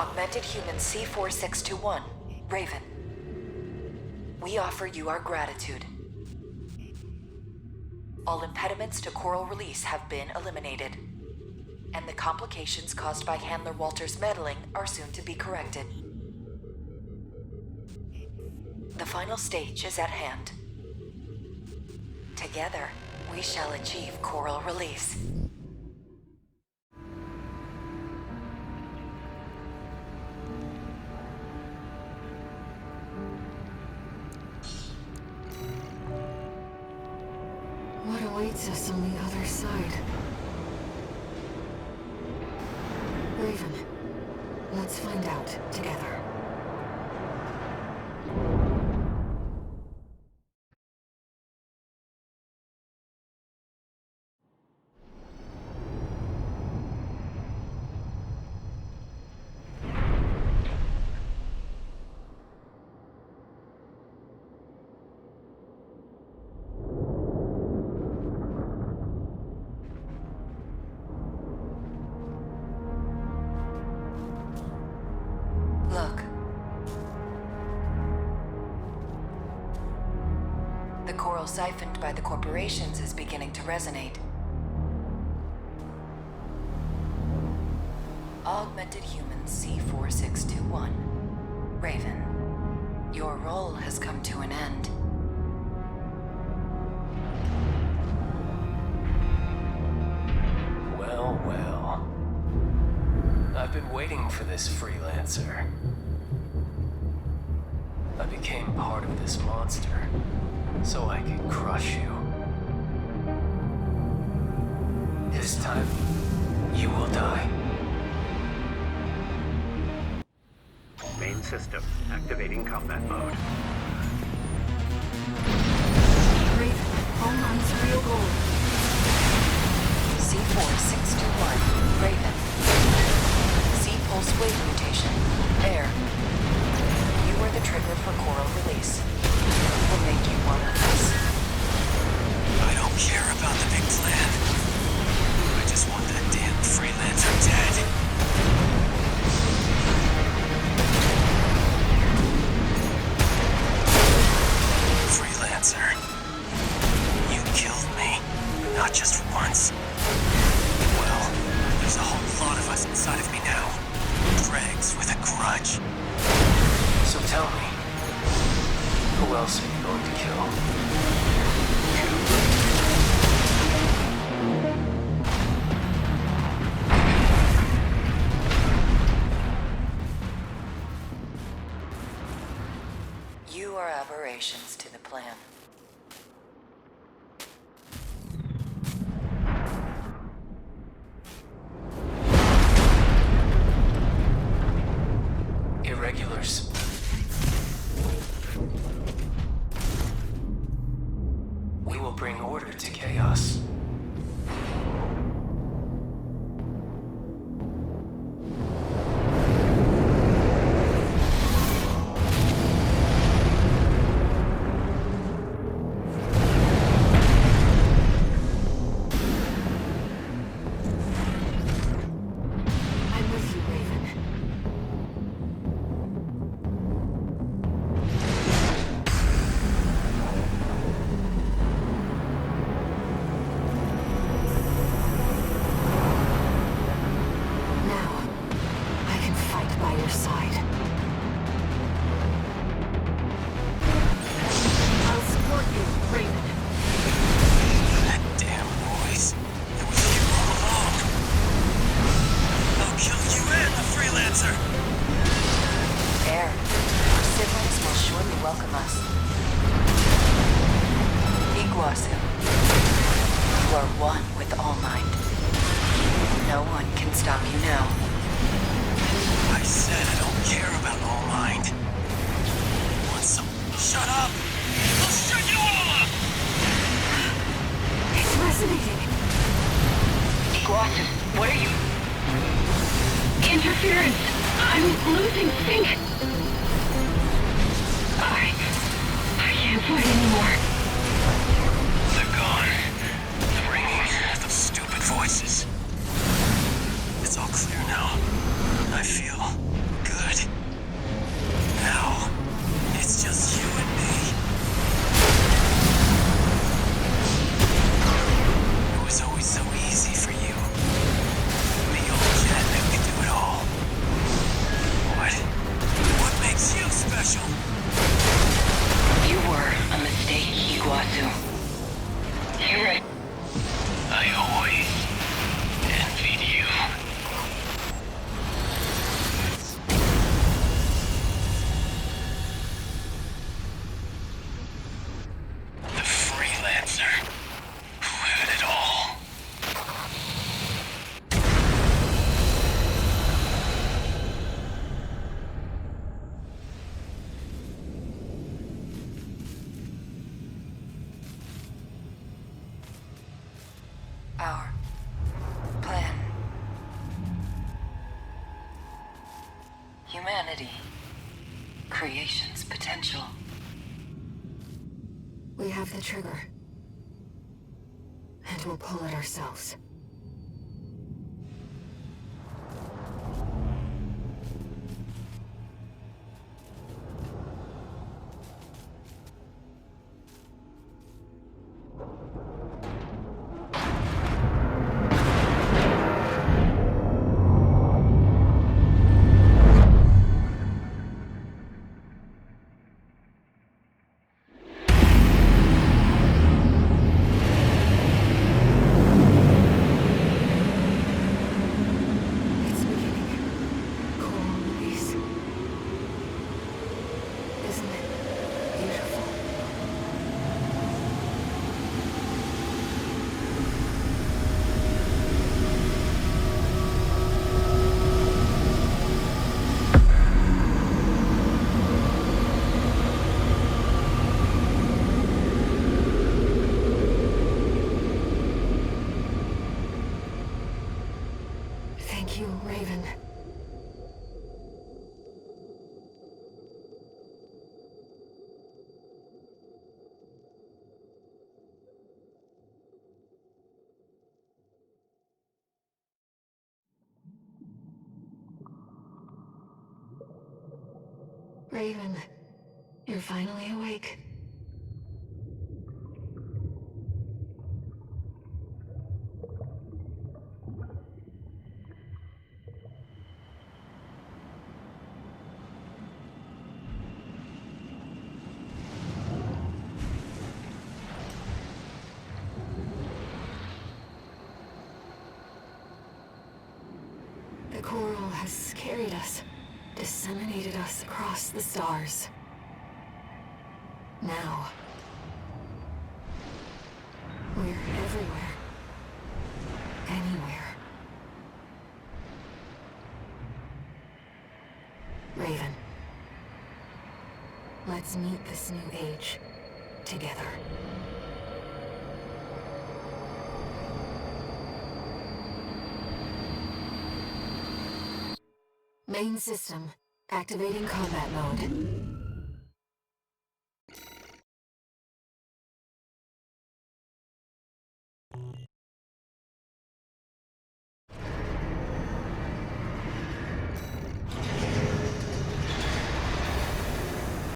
Augmented Human C4621, Raven. We offer you our gratitude. All impediments to coral release have been eliminated, and the complications caused by Handler Walter's meddling are soon to be corrected. The final stage is at hand. Together, we shall achieve coral release. What awaits us on the other side? Raven, let's find out together. Look. The coral siphoned by the corporations is beginning to resonate. Augmented Human C4621. Raven, your role has come to an end. Well, well. I've been waiting for this freelancer. I became part of this monster, so I could crush you. This time, you will die. Main system, activating combat mode. Raven, Homeland's real goal. C4621, Raven. C-pulse wave mutation, Air. You are the trigger for coral release. We'll make you one of us. I don't care about the big plan. I just want that damn freelancer dead. Freelancer. You killed me. Not just once. Well, there's a whole lot of us inside of me now. Dregs with a grudge. So tell me, who else are you going to kill? You are aberrations to the plan. Irregulars. We will bring order to chaos. I'm with you, Raven. Now, I can fight by your side. I'll support you, Raven. That damn noise. It was you all along. I'll kill you and the freelancer. Air, our siblings will surely welcome us. Iguazu, you are one with All Mind. No one can stop you now. I said I don't care about All Mind. You want some? Shut up! I'll shut you all up! It's resonating. Iguazu, what are you... Interference! I'm losing sync! I can't fight anymore. They're gone. Ringing those stupid voices. It's all clear now. I feel Our plan. Humanity. Creation's potential. We have the trigger. And we'll pull it ourselves. It's beginning. Coral release. Isn't it beautiful? Thank you, Raven. Raven, you're finally awake. The coral has carried us, disseminated us across the stars. Now, we're everywhere. Anywhere. Raven, let's meet this new age together. Main system, activating combat mode.